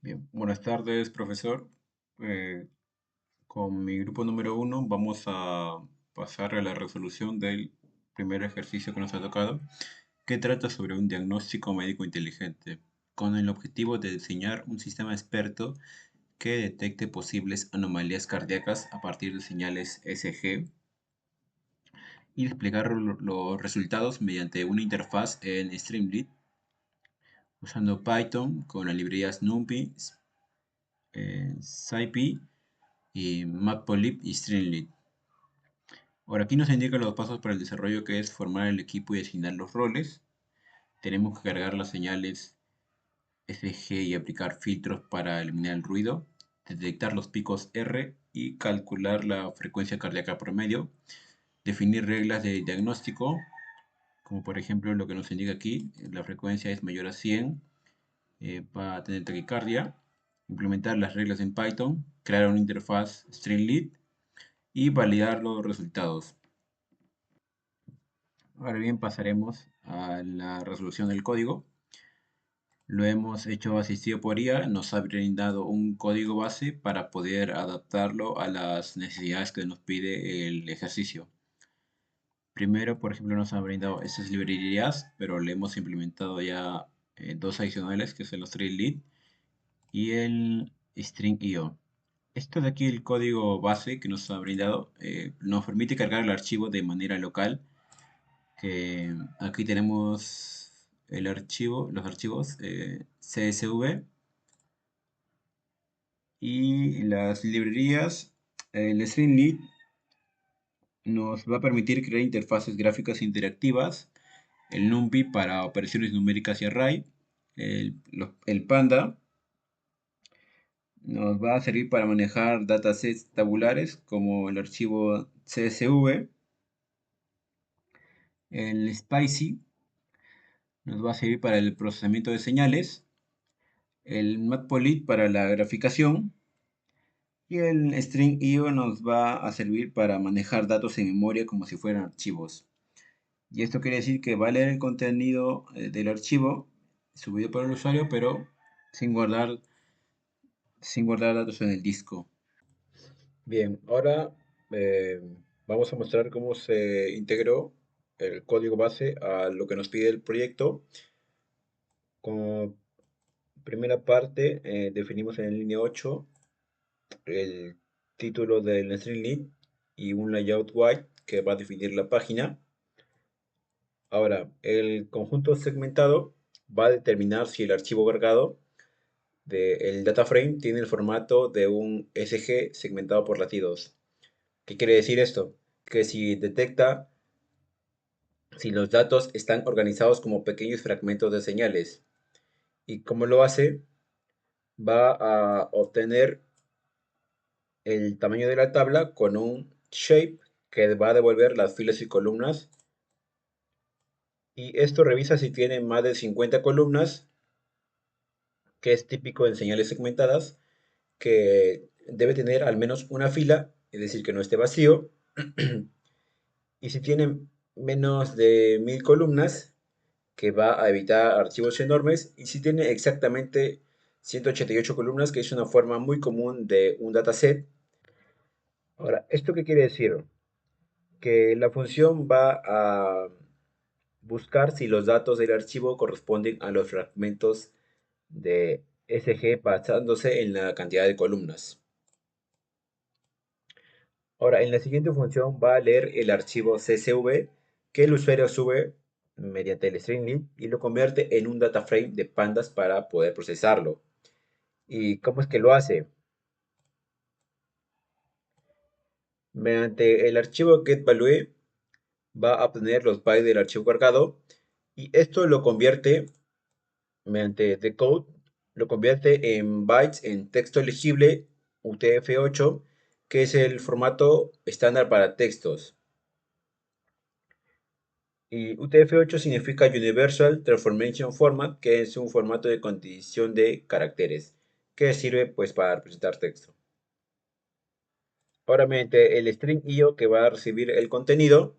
Bien, buenas tardes, profesor. Eh, con mi grupo número uno vamos a pasar a la resolución del primer ejercicio que nos ha tocado, que trata sobre un diagnóstico médico inteligente, con el objetivo de diseñar un sistema experto que detecte posibles anomalías cardíacas a partir de señales ECG y desplegar los resultados mediante una interfaz en Streamlit usando Python con las librerías NumPy, SciPy y Matplotlib y Streamlit. Ahora aquí nos indica los pasos para el desarrollo, que es formar el equipo y asignar los roles. Tenemos que cargar las señales FG y aplicar filtros para eliminar el ruido, detectar los picos R y calcular la frecuencia cardíaca promedio, definir reglas de diagnóstico, como por ejemplo lo que nos indica aquí, la frecuencia es mayor a 100, va a tener taquicardia, implementar las reglas en Python, crear una interfaz Streamlit y validar los resultados. Ahora bien, pasaremos a la resolución del código. Lo hemos hecho asistido por IA, nos ha brindado un código base para poder adaptarlo a las necesidades que nos pide el ejercicio. Primero, por ejemplo, nos ha brindado estas librerías, pero le hemos implementado ya dos adicionales, que son los Streamlit y el String.io. Esto de aquí, el código base que nos ha brindado, nos permite cargar el archivo de manera local, que aquí tenemos el archivo, los archivos CSV y las librerías. El Streamlit nos va a permitir crear interfaces gráficas interactivas, el NumPy para operaciones numéricas y array, el Panda nos va a servir para manejar datasets tabulares como el archivo CSV, el Spicy nos va a servir para el procesamiento de señales, el Matplotlib para la graficación y el String.io nos va a servir para manejar datos en memoria como si fueran archivos. Y esto quiere decir que va a leer el contenido del archivo subido por el usuario, pero sin guardar, sin guardar datos en el disco. Bien, ahora eh, vamos a mostrar cómo se integró el código base a lo que nos pide el proyecto. Como primera parte, definimos en la línea 8 el título del Streamlit y un layout white que va a definir la página. Ahora, el conjunto segmentado va a determinar si el archivo cargado del data frame tiene el formato de un SG segmentado por latidos. ¿Qué quiere decir esto? Que si detecta si los datos están organizados como pequeños fragmentos de señales. ¿Y cómo lo hace? Va a obtener el tamaño de la tabla con un shape que va a devolver las filas y columnas. Y esto revisa si tiene más de 50 columnas, que es típico en señales segmentadas, que debe tener al menos una fila, es decir, que no esté vacío. Y si tiene menos de 1000 columnas, que va a evitar archivos enormes. Y si tiene exactamente 188 columnas, que es una forma muy común de un dataset. Ahora, ¿esto qué quiere decir? Que la función va a buscar si los datos del archivo corresponden a los fragmentos de SG basándose en la cantidad de columnas. Ahora, en la siguiente función va a leer el archivo CSV que el usuario sube mediante el Streamlit y lo convierte en un data frame de pandas para poder procesarlo. ¿Y cómo es que lo hace? Mediante el archivo getValue va a obtener los bytes del archivo cargado y esto lo convierte mediante decode, lo convierte en bytes en texto legible UTF-8, que es el formato estándar para textos. Y UTF-8 significa Universal Transformation Format, que es un formato de condición de caracteres, que sirve pues para representar texto. Ahora mediante el string.io que va a recibir el contenido,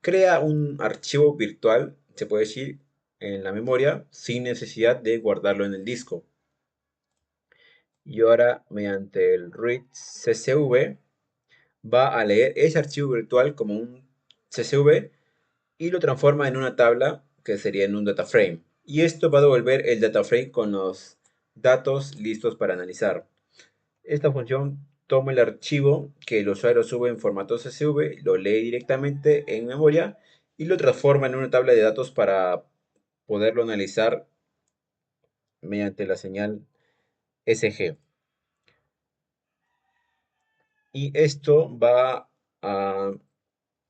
crea un archivo virtual, se puede decir, en la memoria, sin necesidad de guardarlo en el disco. Y ahora, mediante el read CSV, va a leer ese archivo virtual como un CSV y lo transforma en una tabla que sería en un data frame. Y esto va a devolver el data frame con los datos listos para analizar. Esta función toma el archivo que el usuario sube en formato CSV, lo lee directamente en memoria y lo transforma en una tabla de datos para poderlo analizar mediante la señal SG. Y esto va a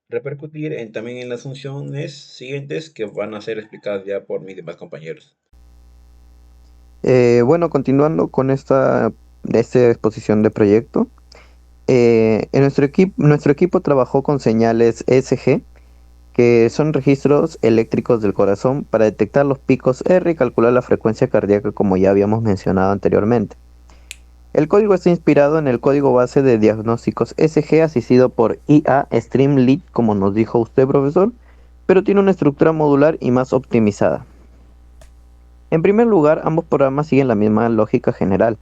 repercutir también en las funciones siguientes que van a ser explicadas ya por mis demás compañeros. Bueno, continuando con esta exposición de proyecto, en nuestro equipo trabajó con señales ESG, que son registros eléctricos del corazón, para detectar los picos R y calcular la frecuencia cardíaca, como ya habíamos mencionado anteriormente. El código está inspirado en el código base de diagnósticos ESG, asistido por IA Streamlit, como nos dijo usted, profesor, pero tiene una estructura modular y más optimizada. En primer lugar, ambos programas siguen la misma lógica general.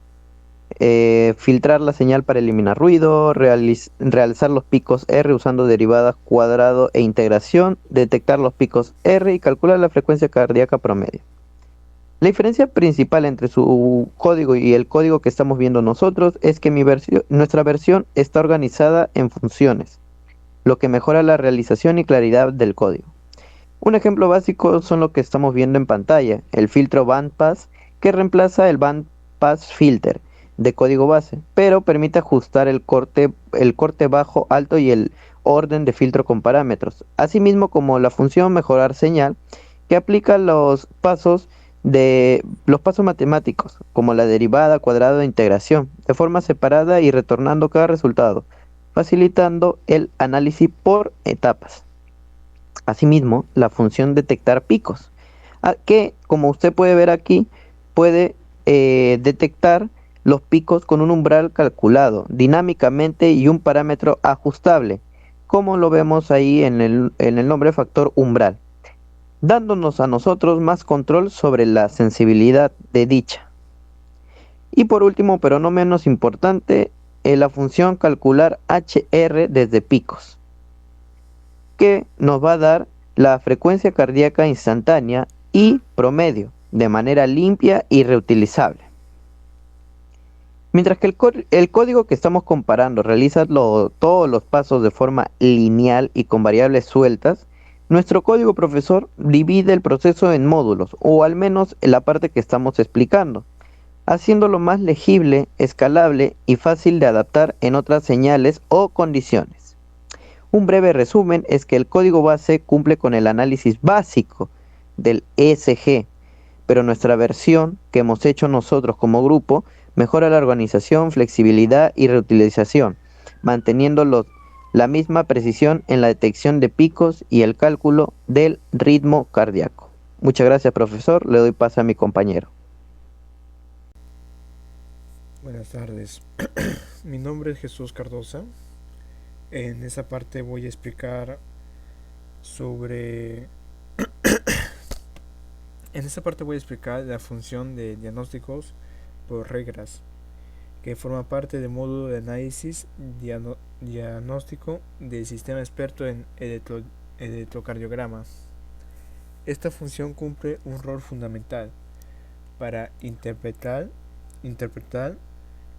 Filtrar la señal para eliminar ruido, realzar los picos R usando derivadas cuadrado e integración, detectar los picos R y calcular la frecuencia cardíaca promedio. La diferencia principal entre su código y el código que estamos viendo nosotros es que nuestra versión está organizada en funciones, lo que mejora la realización y claridad del código. Un ejemplo básico son lo que estamos viendo en pantalla, el filtro bandpass, que reemplaza el bandpass filter de código base, pero permite ajustar el corte bajo, alto y el orden de filtro con parámetros, asimismo como la función mejorar señal, que aplica los pasos matemáticos, como la derivada, cuadrado e integración, de forma separada y retornando cada resultado, facilitando el análisis por etapas. Asimismo, la función detectar picos, que como usted puede ver aquí, puede detectar los picos con un umbral calculado dinámicamente y un parámetro ajustable, como lo vemos ahí en el nombre factor umbral, dándonos a nosotros más control sobre la sensibilidad de dicha. Y por último, pero no menos importante, la función calcular HR desde picos, que nos va a dar la frecuencia cardíaca instantánea y promedio de manera limpia y reutilizable. Mientras que el código que estamos comparando realiza todos los pasos de forma lineal y con variables sueltas, nuestro código profesor divide el proceso en módulos, o al menos en la parte que estamos explicando, haciéndolo más legible, escalable y fácil de adaptar en otras señales o condiciones. Un breve resumen es que el código base cumple con el análisis básico del ESG, pero nuestra versión que hemos hecho nosotros como grupo mejora la organización, flexibilidad y reutilización, manteniendo la misma precisión en la detección de picos y el cálculo del ritmo cardíaco. Muchas gracias, profesor. Le doy paso a mi compañero. Buenas tardes. Mi nombre es Jesús Cardosa. En esa parte voy a explicar sobre... En esta parte voy a explicar la función de diagnósticos por reglas, que forma parte del módulo de análisis diagnóstico del sistema experto en electrocardiograma. Esta función cumple un rol fundamental para interpretar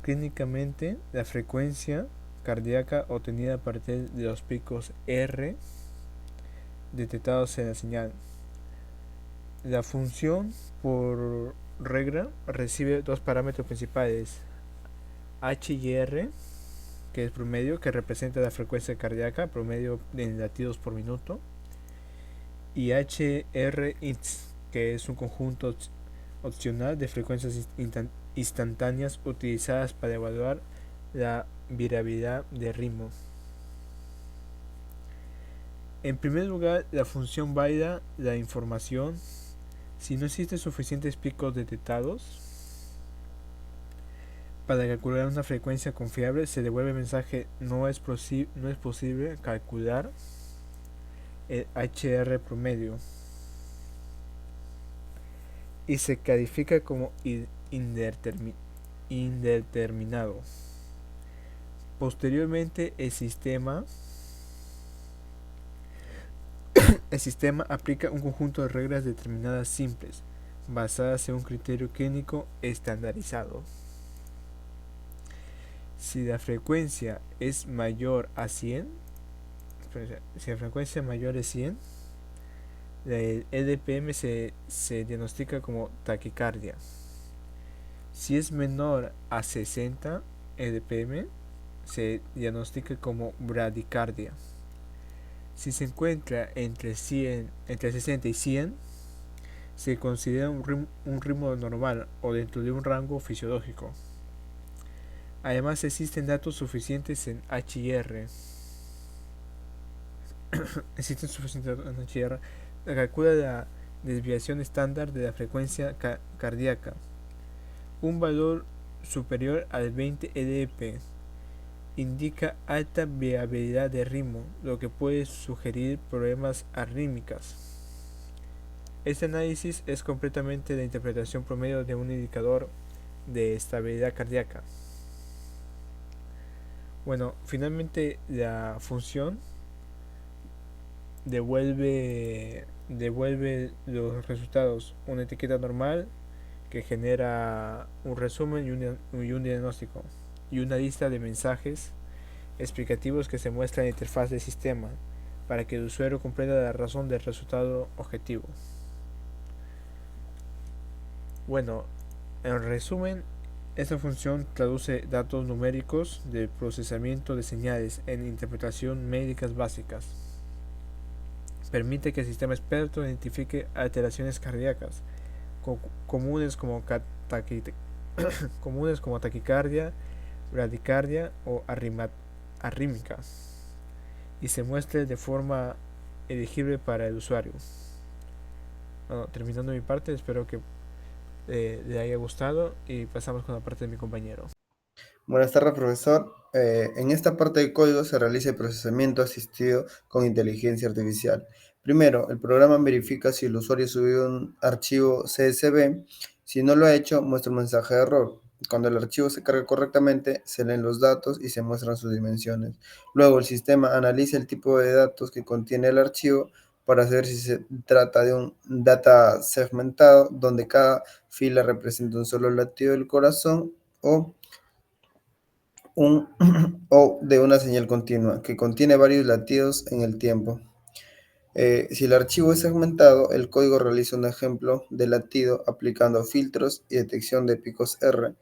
clínicamente la frecuencia cardíaca obtenida a partir de los picos R detectados en la señal. La función por regla recibe dos parámetros principales: H y R, que es promedio, que representa la frecuencia cardíaca, promedio en latidos por minuto, y HR-INS, que es un conjunto opcional de frecuencias instantáneas utilizadas para evaluar la variabilidad de ritmo. En primer lugar, la función valida la información. Si no existen suficientes picos detectados para calcular una frecuencia confiable, se devuelve el mensaje no es posible calcular el HR promedio y se califica como indeterminado. indeterminado. Posteriormente, el sistema aplica un conjunto de reglas determinadas simples, basadas en un criterio clínico estandarizado. Si la frecuencia es mayor a 100, si la frecuencia mayor de 100, el EDPM se diagnostica como taquicardia. Si es menor a 60 EDPM, se diagnostica como bradicardia. Si se encuentra entre 60 y 100, se considera un ritmo normal o dentro de un rango fisiológico. Además, existen datos suficientes en HIR. Calcula la desviación estándar de la frecuencia cardíaca. Un valor superior al 20 EDP indica alta variabilidad de ritmo, lo que puede sugerir problemas arrítmicas. Este análisis es completamente la interpretación promedio de un indicador de estabilidad cardíaca. Bueno, finalmente la función devuelve los resultados, una etiqueta normal que genera un resumen y un diagnóstico, y una lista de mensajes explicativos que se muestra en la interfaz del sistema para que el usuario comprenda la razón del resultado objetivo. Bueno, en resumen, esta función traduce datos numéricos de procesamiento de señales en interpretación médicas básicas. Permite que el sistema experto identifique alteraciones cardíacas comunes como taquicardia, bradicardia o arrítmica, y se muestre de forma elegible para el usuario. Bueno, terminando mi parte, espero que le haya gustado y pasamos con la parte de mi compañero. Buenas tardes, profesor. En esta parte del código se realiza el procesamiento asistido con inteligencia artificial. Primero, el programa verifica si el usuario subió un archivo CSV. Si no lo ha hecho, muestra un mensaje de error. Cuando el archivo se carga correctamente, se leen los datos y se muestran sus dimensiones. Luego, el sistema analiza el tipo de datos que contiene el archivo para saber si se trata de un data segmentado, donde cada fila representa un solo latido del corazón, o o de una señal continua que contiene varios latidos en el tiempo. Si el archivo es segmentado, el código realiza un ejemplo de latido aplicando filtros y detección de picos R,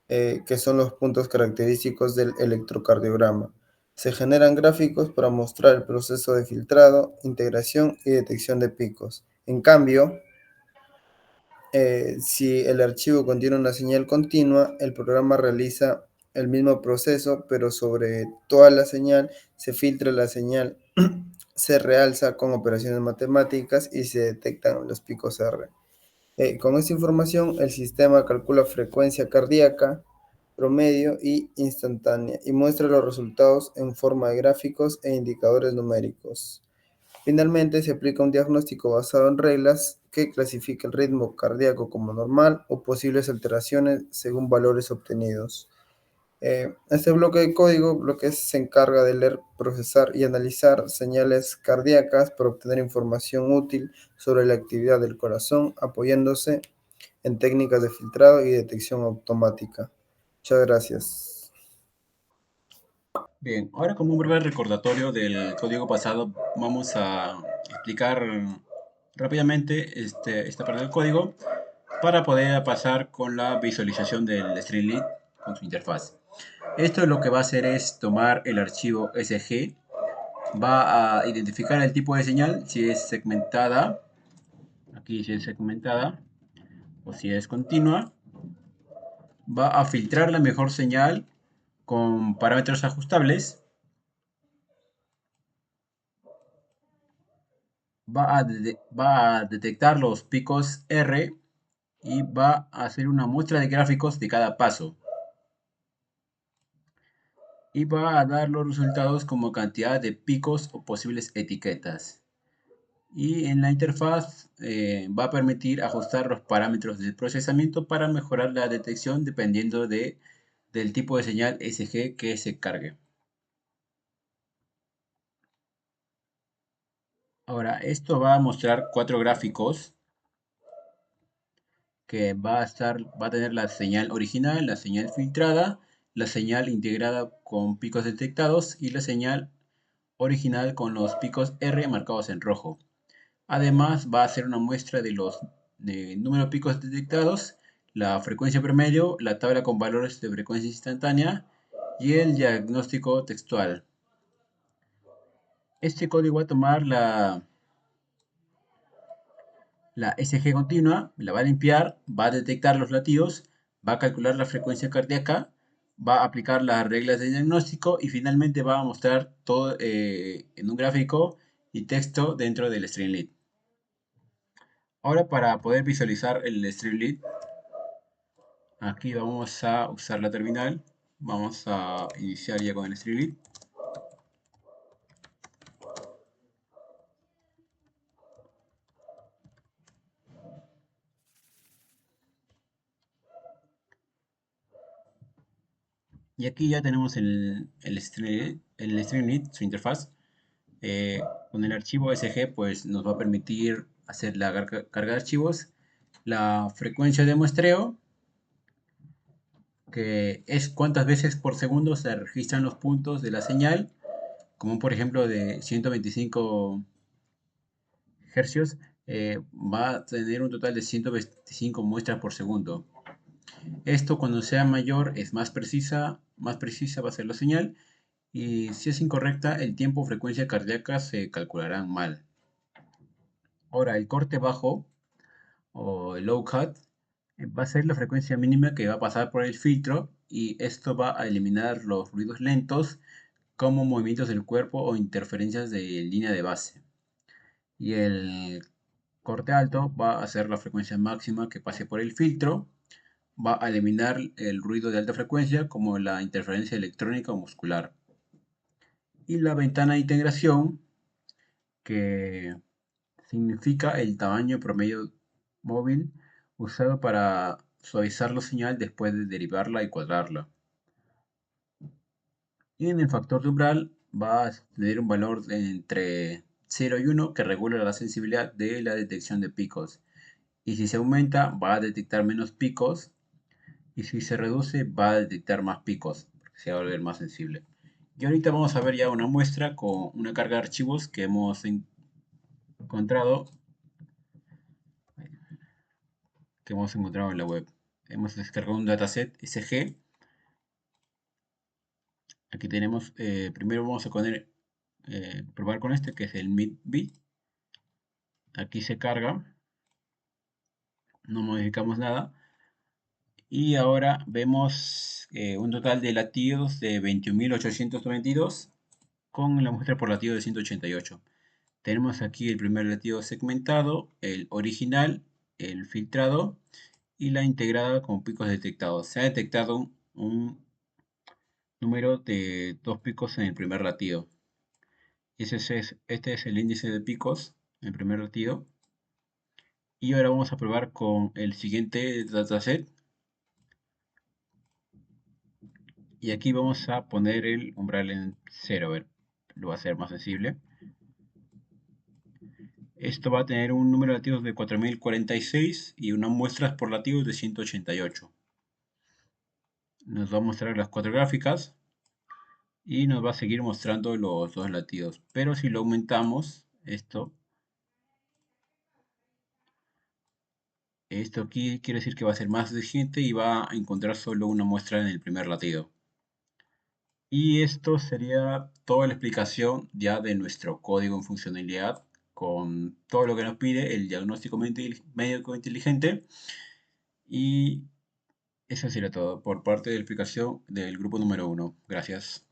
que son los puntos característicos del electrocardiograma. Se generan gráficos para mostrar el proceso de filtrado, integración y detección de picos. En cambio, si el archivo contiene una señal continua, el programa realiza el mismo proceso, pero sobre toda la señal se filtra la señal, se realza con operaciones matemáticas y se detectan los picos R. Con esta información, el sistema calcula frecuencia cardíaca, promedio y instantánea y muestra los resultados en forma de gráficos e indicadores numéricos. Finalmente, se aplica un diagnóstico basado en reglas que clasifica el ritmo cardíaco como normal o posibles alteraciones según valores obtenidos. Este bloque de código se encarga de leer, procesar y analizar señales cardíacas para obtener información útil sobre la actividad del corazón, apoyándose en técnicas de filtrado y detección automática. Muchas gracias. Bien, ahora como un breve recordatorio del código pasado, vamos a explicar rápidamente esta parte del código para poder pasar con la visualización del Streamlit con su interfaz. Esto lo que va a hacer es tomar el archivo SG, va a identificar el tipo de señal, si es segmentada, aquí si es segmentada, o si es continua, va a filtrar la mejor señal con parámetros ajustables, va a detectar los picos R y va a hacer una muestra de gráficos de cada paso. Y va a dar los resultados como cantidad de picos o posibles etiquetas. Y en la interfaz va a permitir ajustar los parámetros del procesamiento para mejorar la detección dependiendo del tipo de señal SG que se cargue. Ahora, esto va a mostrar 4 gráficos que va a tener la señal original, la señal filtrada, la señal integrada con picos detectados y la señal original con los picos R marcados en rojo. Además, va a hacer una muestra de los número de picos detectados, la frecuencia promedio, la tabla con valores de frecuencia instantánea y el diagnóstico textual. Este código va a tomar la SG continua, la va a limpiar, va a detectar los latidos, va a calcular la frecuencia cardíaca, va a aplicar las reglas de diagnóstico y finalmente va a mostrar todo en un gráfico y texto dentro del Streamlit. Ahora, para poder visualizar el Streamlit, aquí vamos a usar la terminal. Vamos a iniciar ya con el Streamlit. Y aquí ya tenemos el Streamlit, su interfaz. Con el archivo SG pues nos va a permitir hacer la carga de archivos, la frecuencia de muestreo, que es cuántas veces por segundo se registran los puntos de la señal, como por ejemplo de 125 hercios, va a tener un total de 125 muestras por segundo. Esto cuando sea mayor es más precisa va a ser la señal, y si es incorrecta el tiempo o frecuencia cardíaca se calcularán mal. Ahora, el corte bajo o el low cut va a ser la frecuencia mínima que va a pasar por el filtro, y esto va a eliminar los ruidos lentos como movimientos del cuerpo o interferencias de línea de base. Y el corte alto va a ser la frecuencia máxima que pase por el filtro, va a eliminar el ruido de alta frecuencia como la interferencia electrónica o muscular. Y la ventana de integración, que significa el tamaño promedio móvil usado para suavizar la señal después de derivarla y cuadrarla. Y en el factor de umbral va a tener un valor entre 0 y 1 que regula la sensibilidad de la detección de picos. Y si se aumenta va a detectar menos picos, y si se reduce va a detectar más picos, porque se va a volver más sensible. Y ahorita vamos a ver ya una muestra con una carga de archivos que hemos encontrado en la web. Hemos descargado un dataset SG. Aquí tenemos, primero vamos a probar con este, que es el MID-B. Aquí se carga, no modificamos nada. Y ahora vemos un total de latidos de 21.892 con la muestra por latido de 188. Tenemos aquí el primer latido segmentado, el original, el filtrado y la integrada con picos detectados. Se ha detectado un número de 2 picos en el primer latido. Este es el índice de picos en el primer latido. Y ahora vamos a probar con el siguiente dataset. Y aquí vamos a poner el umbral en 0. A ver, lo va a hacer más sensible. Esto va a tener un número de latidos de 4046 y unas muestras por latidos de 188. Nos va a mostrar las 4 gráficas y nos va a seguir mostrando los 2 latidos. Pero si lo aumentamos, esto aquí quiere decir que va a ser más exigente y va a encontrar solo una muestra en el primer latido. Y esto sería toda la explicación ya de nuestro código en funcionalidad, con todo lo que nos pide el diagnóstico médico inteligente. Y eso sería todo por parte de la explicación del grupo número 1. Gracias.